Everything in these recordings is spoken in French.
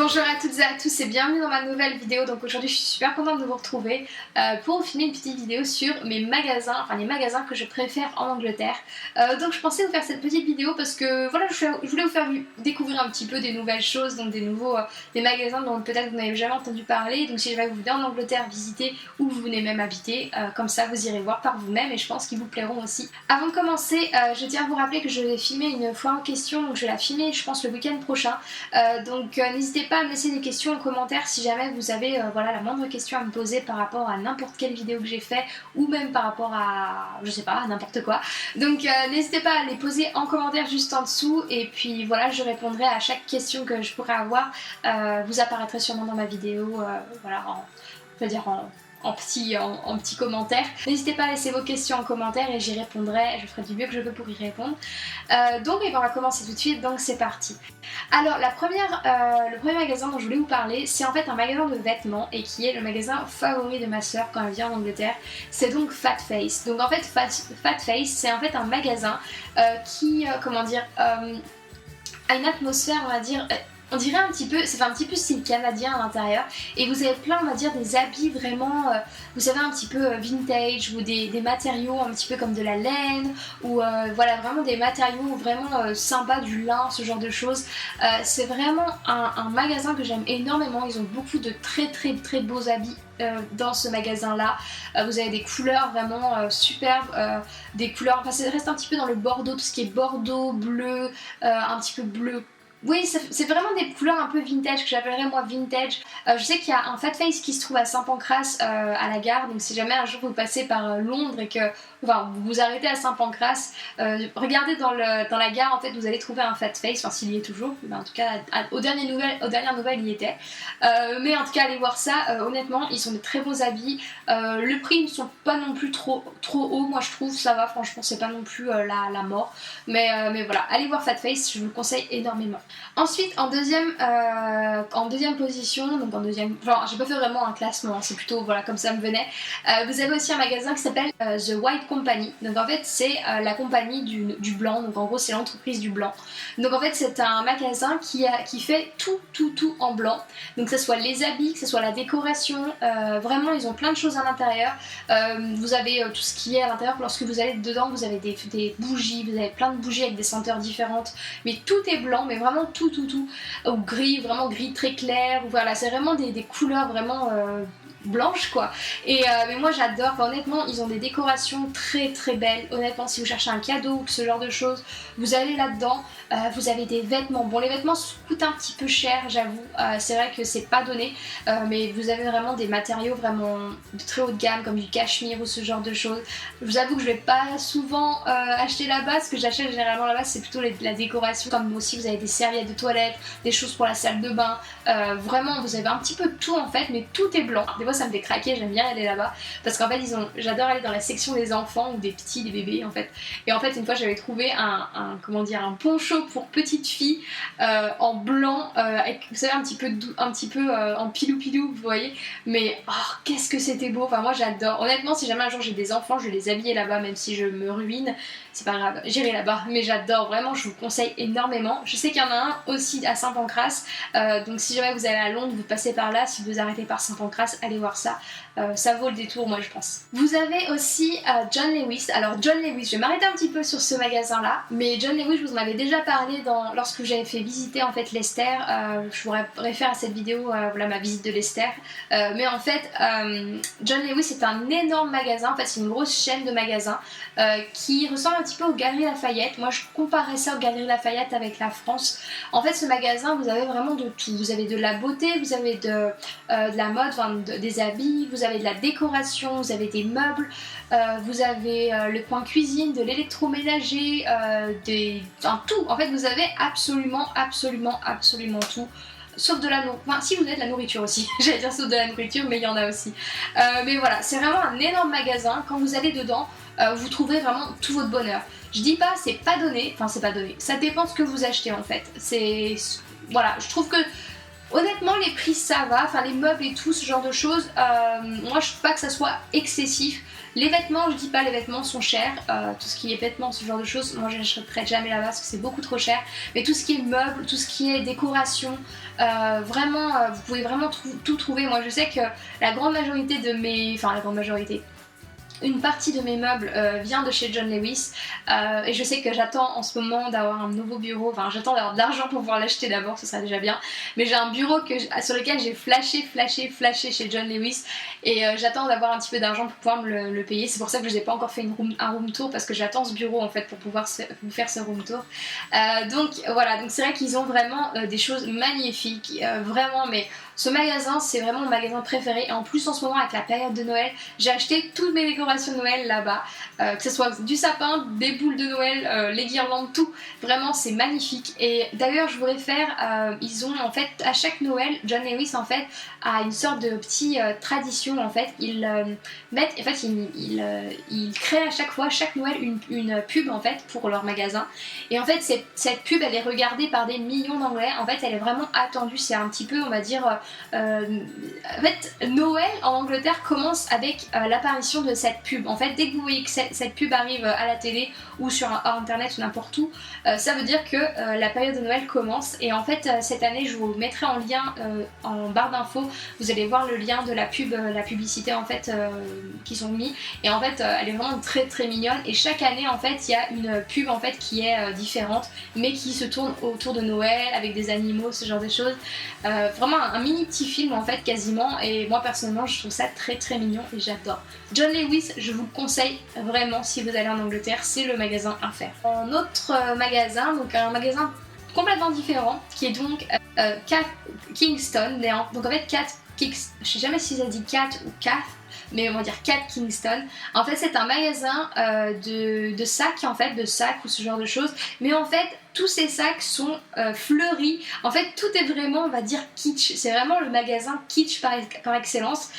Bonjour à toutes et à tous et bienvenue dans ma nouvelle vidéo. Donc aujourd'hui je suis super contente de vous retrouver pour vous filmer une petite vidéo sur mes magasins, enfin les magasins que je préfère en Angleterre. Donc je pensais vous faire cette petite vidéo parce que voilà, je voulais vous faire découvrir un petit peu des nouvelles choses, donc des magasins dont peut-être vous n'avez jamais entendu parler. Donc si jamais vous venez en Angleterre visiter ou vous venez même habiter, comme ça vous irez voir par vous-même et je pense qu'ils vous plairont aussi. Avant de commencer, je tiens à vous rappeler que je vais filmer une foire en question, donc je vais la filmer je pense le week-end prochain. Donc n'hésitez pas à me laisser des questions en commentaire si jamais vous avez voilà, la moindre question à me poser par rapport à n'importe quelle vidéo que j'ai fait ou même par rapport à, je sais pas, n'importe quoi. Donc n'hésitez pas à les poser en commentaire juste en dessous et puis voilà, je répondrai à chaque question que je pourrais avoir. Vous apparaîtrez sûrement dans ma vidéo, voilà, en petit commentaire. N'hésitez pas à laisser vos questions en commentaire et j'y répondrai, je ferai du mieux que je peux pour y répondre. Donc on va commencer tout de suite, donc c'est parti. Alors le premier magasin dont je voulais vous parler, c'est en fait un magasin de vêtements et qui est le magasin favori de ma soeur quand elle vient en Angleterre. C'est donc Fat Face. Donc en fait Fat Face c'est en fait un magasin qui, comment dire, a une atmosphère, on va dire, on dirait un petit peu, c'est un petit peu style canadien à l'intérieur et vous avez plein, on va dire, des habits vraiment, vous savez, un petit peu vintage ou des matériaux un petit peu comme de la laine ou voilà, vraiment des matériaux vraiment sympas, du lin, ce genre de choses. C'est vraiment un magasin que j'aime énormément, ils ont beaucoup de très beaux habits dans ce magasin là. Vous avez des couleurs vraiment superbes, des couleurs, enfin ça reste un petit peu dans le bordeaux, tout ce qui est bordeaux, bleu, un petit peu bleu. Oui, c'est vraiment des couleurs un peu vintage que j'appellerais moi vintage. Je sais qu'il y a un Fat Face qui se trouve à Saint-Pancras à la gare, donc si jamais un jour vous passez par Londres et que vous vous arrêtez à Saint-Pancras, regardez dans la gare, en fait vous allez trouver un Fat Face, enfin s'il y est toujours, mais en tout cas aux dernières nouvelles il y était. Mais en tout cas allez voir ça, honnêtement ils sont de très beaux habits, le prix ne sont pas non plus trop hauts, moi je trouve, ça va, franchement c'est pas non plus la mort, mais voilà, allez voir Fat Face, je vous le conseille énormément. Ensuite en deuxième position, donc en deuxième, genre j'ai pas fait vraiment un classement, c'est plutôt voilà comme ça me venait, vous avez aussi un magasin qui s'appelle The White Company. Donc en fait c'est la compagnie du blanc, donc en gros c'est l'entreprise du blanc. Donc en fait c'est un magasin qui fait tout en blanc, donc que ce soit les habits, que ce soit la décoration, vraiment ils ont plein de choses à l'intérieur. Vous avez tout ce qui est à l'intérieur, lorsque vous allez dedans vous avez des bougies, vous avez plein de bougies avec des senteurs différentes, mais tout est blanc, mais vraiment tout, ou gris, vraiment gris très clair, voilà, c'est vraiment des couleurs vraiment blanches quoi. Et mais moi j'adore, enfin, honnêtement ils ont des décorations très belles, honnêtement si vous cherchez un cadeau ou ce genre de choses, vous allez là-dedans. Vous avez des vêtements, bon les vêtements coûtent un petit peu cher j'avoue, c'est vrai que c'est pas donné, mais vous avez vraiment des matériaux vraiment de très haut de gamme comme du cachemire ou ce genre de choses. Je vous avoue que je vais pas souvent acheter là-bas, ce que j'achète généralement là-bas c'est plutôt la décoration, comme aussi vous avez des serviettes de toilette, des choses pour la salle de bain, vraiment vous avez un petit peu de tout en fait, mais tout est blanc. Des fois ça me fait craquer, j'aime bien aller là-bas parce qu'en fait j'adore aller dans la section des enfants ou des petits, des bébés en fait. Et en fait une fois j'avais trouvé un poncho pour petite fille en blanc, avec, vous savez, un petit peu en pilou, vous voyez, mais oh, qu'est-ce que c'était beau, enfin moi j'adore. Honnêtement si jamais un jour j'ai des enfants je vais les habiller là-bas, même si je me ruine, c'est pas grave, j'irai là-bas, mais j'adore, vraiment je vous conseille énormément. Je sais qu'il y en a un aussi à Saint-Pancras, donc si jamais vous allez à Londres, vous passez par là, si vous arrêtez par Saint-Pancras, allez voir ça. Ça vaut le détour moi je pense. Vous avez aussi John Lewis. Alors John Lewis, je vais m'arrêter un petit peu sur ce magasin là, mais John Lewis je vous en avais déjà parlé lorsque j'avais fait visiter en fait Leicester, je vous réfère à cette vidéo, voilà ma visite de Leicester, mais en fait John Lewis c'est un énorme magasin, en fait c'est une grosse chaîne de magasins qui ressemble un petit peu aux Galeries Lafayette. Moi je comparais ça aux Galeries Lafayette avec la France. En fait ce magasin vous avez vraiment de tout, vous avez de la beauté, vous avez de la mode, enfin, des habits, vous avez de la décoration, vous avez des meubles, vous avez le coin cuisine, de l'électroménager, enfin tout, en fait vous avez absolument tout. Sauf de la nourriture, enfin si vous avez de la nourriture aussi, j'allais dire sauf de la nourriture mais il y en a aussi. Mais voilà, c'est vraiment un énorme magasin, quand vous allez dedans, vous trouverez vraiment tout votre bonheur. Je dis pas c'est pas donné, enfin c'est pas donné, ça dépend de ce que vous achetez en fait. C'est, voilà, je trouve que Honnêtement les prix ça va, enfin les meubles et tout ce genre de choses, moi je trouve pas que ça soit excessif. Les vêtements, je dis pas les vêtements sont chers, tout ce qui est vêtements, ce genre de choses, moi je n'achèterai jamais là-bas parce que c'est beaucoup trop cher. Mais tout ce qui est meubles, tout ce qui est décoration, vraiment vous pouvez vraiment tout trouver. Moi je sais que la grande majorité de mes... Enfin la grande majorité... Une partie de mes meubles vient de chez John Lewis et je sais que j'attends en ce moment d'avoir un nouveau bureau, enfin j'attends d'avoir de l'argent pour pouvoir l'acheter d'abord, ce serait déjà bien, mais j'ai un bureau sur lequel j'ai flashé chez John Lewis et j'attends d'avoir un petit peu d'argent pour pouvoir me le payer. C'est pour ça que je n'ai pas encore fait un room tour parce que j'attends ce bureau en fait pour pouvoir vous faire ce room tour. Donc voilà, donc c'est vrai qu'ils ont vraiment des choses magnifiques, vraiment, mais ce magasin c'est vraiment mon magasin préféré et en plus en ce moment avec la période de Noël j'ai acheté toutes mes décorations de Noël là-bas, que ce soit du sapin, des boules de Noël, les guirlandes, tout, vraiment c'est magnifique. Et d'ailleurs je voudrais faire, ils ont en fait à chaque Noël, John Lewis en fait a une sorte de petite tradition en fait, ils mettent, en fait ils créent à chaque fois, chaque Noël une pub en fait pour leur magasin et en fait cette pub elle est regardée par des millions d'anglais, en fait elle est vraiment attendue, c'est un petit peu on va dire en fait Noël en Angleterre commence avec l'apparition de cette pub. En fait dès que vous voyez que cette pub arrive à la télé ou sur internet ou n'importe où, ça veut dire que la période de Noël commence et en fait cette année je vous mettrai en lien en barre d'infos, vous allez voir le lien de la publicité en fait qu'ils ont mis et en fait elle est vraiment très très mignonne et chaque année en fait il y a une pub en fait qui est différente mais qui se tourne autour de Noël avec des animaux, ce genre de choses, vraiment un mini petit film en fait quasiment et moi personnellement je trouve ça très très mignon et j'adore. John Lewis, je vous le conseille vraiment si vous allez en Angleterre, c'est le magasin à faire. Un autre magasin, donc un magasin complètement différent qui est donc Cat Kingston, donc en fait je sais jamais si ça dit Cat ou Cat, mais on va dire Cat Kingston. En fait c'est un magasin de sacs en fait, de sacs ou ce genre de choses, mais en fait tous ces sacs sont fleuris. En fait tout est vraiment on va dire kitsch, c'est vraiment le magasin kitsch par excellence.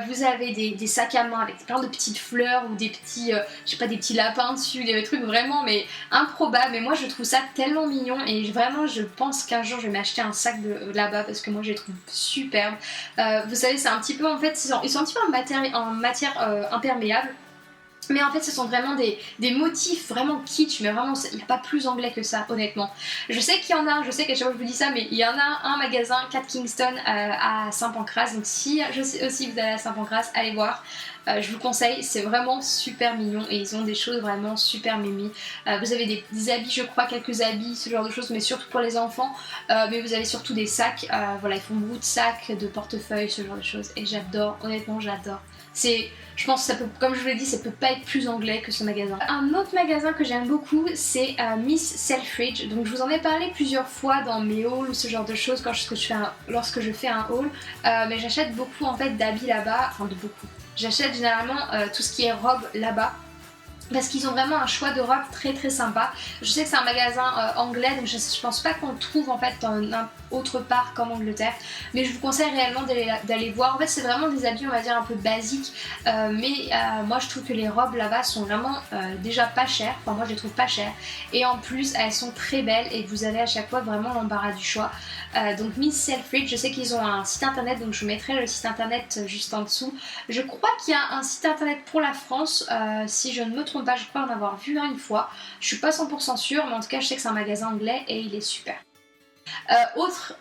Vous avez des sacs à main avec plein de petites fleurs ou des petits, je sais pas, des petits lapins dessus, des trucs vraiment mais improbables, mais moi je trouve ça tellement mignon et vraiment je pense qu'un jour je vais m'acheter un sac de là-bas parce que moi je les trouve superbes. Vous savez c'est un petit peu en fait, ils sont un petit peu en matière imperméable. Mais en fait ce sont vraiment des motifs vraiment kitsch, mais vraiment il n'y a pas plus anglais que ça honnêtement. Je sais qu'il y en a, je sais qu'à chaque fois que je vous dis ça, mais il y en a un magasin Cat Kingston à Saint-Pancras, donc si je sais aussi vous allez à Saint-Pancras, allez voir. Je vous conseille, c'est vraiment super mignon et ils ont des choses vraiment super mimi. Vous avez des habits, je crois, quelques habits, ce genre de choses, mais surtout pour les enfants. Mais vous avez surtout des sacs, voilà, ils font beaucoup de sacs, de portefeuilles, ce genre de choses. Et j'adore, honnêtement, j'adore. Je pense que ça peut, comme je vous l'ai dit, ça peut pas être plus anglais que ce magasin. Un autre magasin que j'aime beaucoup, c'est Miss Selfridge. Donc je vous en ai parlé plusieurs fois dans mes hauls ou ce genre de choses lorsque je fais un haul. Mais j'achète beaucoup en fait d'habits là-bas, enfin de beaucoup. J'achète généralement tout ce qui est robe là-bas parce qu'ils ont vraiment un choix de robes très très sympa. Je sais que c'est un magasin anglais donc je pense pas qu'on le trouve en fait dans autre part qu'en Angleterre, mais je vous conseille réellement d'aller voir. En fait c'est vraiment des habits on va dire un peu basiques, mais moi je trouve que les robes là-bas sont vraiment déjà pas chères, enfin moi je les trouve pas chères et en plus elles sont très belles et vous avez à chaque fois vraiment l'embarras du choix. Donc Miss Selfridge, je sais qu'ils ont un site internet donc je vous mettrai le site internet juste en dessous. Je crois qu'il y a un site internet pour la France, si je ne me trompe pas, je crois en avoir vu un une fois. Je suis pas 100% sûre, mais en tout cas je sais que c'est un magasin anglais et il est super. Autre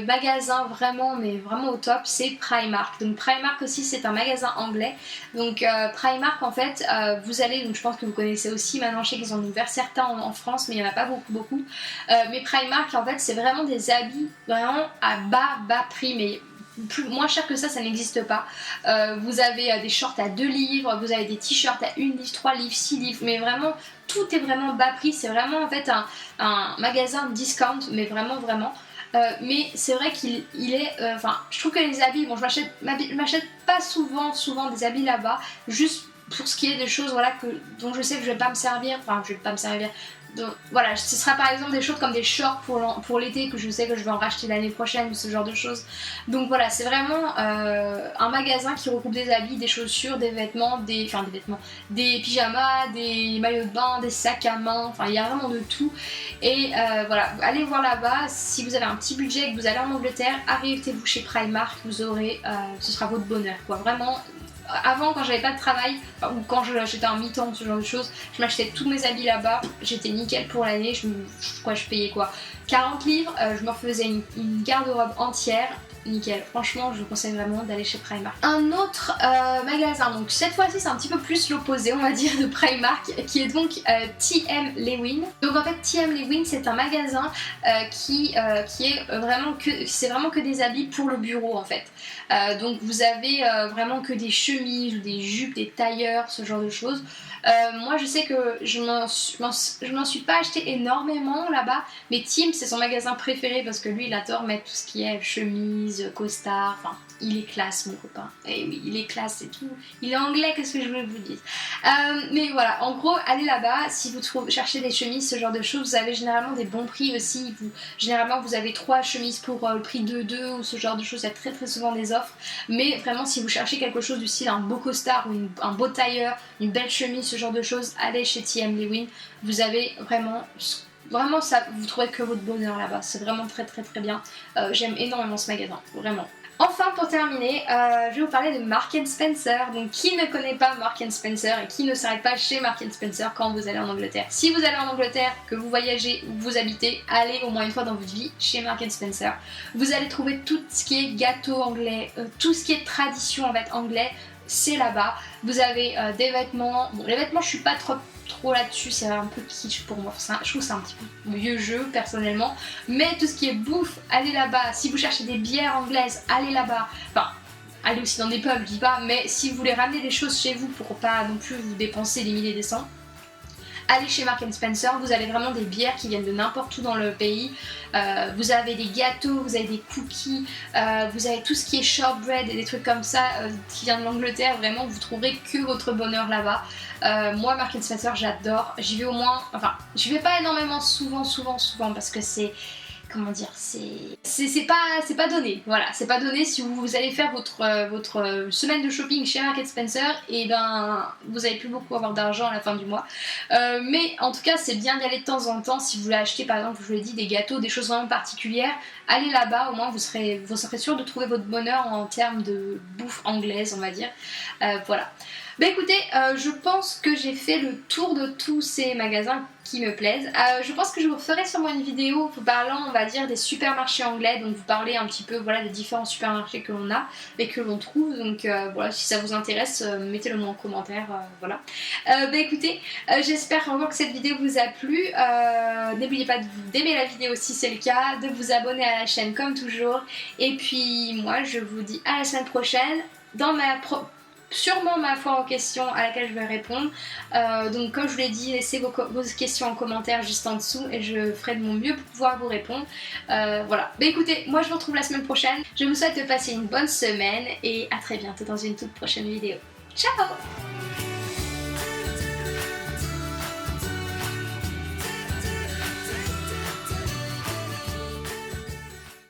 magasin vraiment mais vraiment au top, c'est Primark. Donc Primark aussi c'est un magasin anglais. Donc Primark en fait vous allez, donc je pense que vous connaissez aussi maintenant, je sais qu'ils en ont ouvert certains en France mais il n'y en a pas beaucoup. Mais Primark en fait c'est vraiment des habits vraiment à bas prix, mais moins cher que ça n'existe pas. Vous avez des shorts à 2 livres, vous avez des t-shirts à 1 livre, 3 livres, 6 livres, mais vraiment tout est vraiment bas prix, c'est vraiment en fait un magasin discount, mais vraiment. Mais c'est vrai qu'il est, enfin je trouve que les habits, bon je m'achète pas souvent des habits là-bas, juste pour ce qui est des choses voilà dont je sais que je vais pas me servir, enfin je vais pas me servir, Donc voilà, ce sera par exemple des choses comme des shorts pour l'été que je sais que je vais en racheter l'année prochaine ou ce genre de choses. Donc voilà, c'est vraiment un magasin qui regroupe des habits, des chaussures, des vêtements, des pyjamas, des maillots de bain, des sacs à main, enfin il y a vraiment de tout. Et voilà, allez voir là-bas. Si vous avez un petit budget et que vous allez en Angleterre, arrêtez-vous chez Primark, vous aurez, ce sera votre bonheur quoi, vraiment. Avant, quand j'avais pas de travail ou quand j'étais en mi-temps, ce genre de choses, je m'achetais tous mes habits là-bas, j'étais nickel pour l'année. Je payais quoi, 40 livres, je me refaisais une garde-robe entière. Nickel, franchement je vous conseille vraiment d'aller chez Primark. Un autre magasin, donc cette fois-ci c'est un petit peu plus l'opposé on va dire de Primark, qui est donc TM Lewin. Donc en fait TM Lewin c'est un magasin qui est vraiment que des habits pour le bureau en fait. Donc vous avez vraiment que des chemises ou des jupes, des tailleurs, ce genre de choses. Moi je sais que je m'en suis pas acheté énormément là-bas, mais Tim c'est son magasin préféré parce que lui il adore mettre tout ce qui est chemise, costard, enfin il est classe mon copain. Et oui il est classe et tout, il est anglais, qu'est-ce que je veux vous dire. Mais voilà, en gros allez là-bas, si vous cherchez des chemises, ce genre de choses, vous avez généralement des bons prix aussi. Généralement vous avez 3 chemises pour le prix de 2 ou ce genre de choses, il y a très très souvent des offres. Mais vraiment si vous cherchez quelque chose du style un beau costard ou un beau tailleur, une belle chemise, ce genre de choses, allez chez TM Lewin, vous avez vraiment ça, vous trouverez que votre bonheur là-bas, c'est vraiment très très très bien. J'aime énormément ce magasin, vraiment. Enfin pour terminer, je vais vous parler de Marks & Spencer. Donc qui ne connaît pas Marks & Spencer et qui ne s'arrête pas chez Marks & Spencer quand vous allez en Angleterre. Si vous allez en Angleterre, que vous voyagez ou vous habitez, allez au moins une fois dans votre vie chez Marks & Spencer. Vous allez trouver tout ce qui est gâteau anglais, tout ce qui est tradition en fait anglais, c'est là-bas. Vous avez des vêtements, bon les vêtements je suis pas trop là-dessus, c'est un peu kitsch pour moi, je trouve que c'est un petit peu vieux jeu personnellement, mais tout ce qui est bouffe, allez là-bas. Si vous cherchez des bières anglaises, allez là-bas, enfin allez aussi dans des pubs, je dis pas, mais si vous voulez ramener des choses chez vous pour pas non plus vous dépenser des milliers et des cents, allez chez Marks & Spencer, vous avez vraiment des bières qui viennent de n'importe où dans le pays, vous avez des gâteaux, vous avez des cookies, vous avez tout ce qui est shortbread et des trucs comme ça qui vient de l'Angleterre. Vraiment vous trouverez que votre bonheur là-bas. Moi Marks & Spencer j'adore, j'y vais au moins, enfin j'y vais pas énormément souvent parce que c'est, comment dire, c'est pas donné, voilà, c'est pas donné. Si vous allez faire votre semaine de shopping chez Marks & Spencer, et ben vous allez plus beaucoup avoir d'argent à la fin du mois, mais en tout cas c'est bien d'y aller de temps en temps. Si vous voulez acheter par exemple, je vous l'ai dit, des gâteaux, des choses vraiment particulières, allez là-bas, au moins vous serez sûr de trouver votre bonheur en termes de bouffe anglaise on va dire. Voilà. Bah écoutez, je pense que j'ai fait le tour de tous ces magasins qui me plaisent. Je pense que je vous ferai sûrement une vidéo vous parlant, on va dire, des supermarchés anglais, donc vous parler un petit peu voilà, des différents supermarchés que l'on a et que l'on trouve. Donc voilà, si ça vous intéresse, mettez-le moi en commentaire, voilà. Bah écoutez, j'espère vraiment que cette vidéo vous a plu. N'oubliez pas d'aimer la vidéo si c'est le cas, de vous abonner à la chaîne comme toujours. Et puis moi, je vous dis à la semaine prochaine dans sûrement ma foire aux questions à laquelle je vais répondre. Donc comme je vous l'ai dit, laissez vos questions en commentaire juste en dessous et je ferai de mon mieux pour pouvoir vous répondre. Voilà. Bah écoutez, moi je vous retrouve la semaine prochaine. Je vous souhaite de passer une bonne semaine et à très bientôt dans une toute prochaine vidéo. Ciao!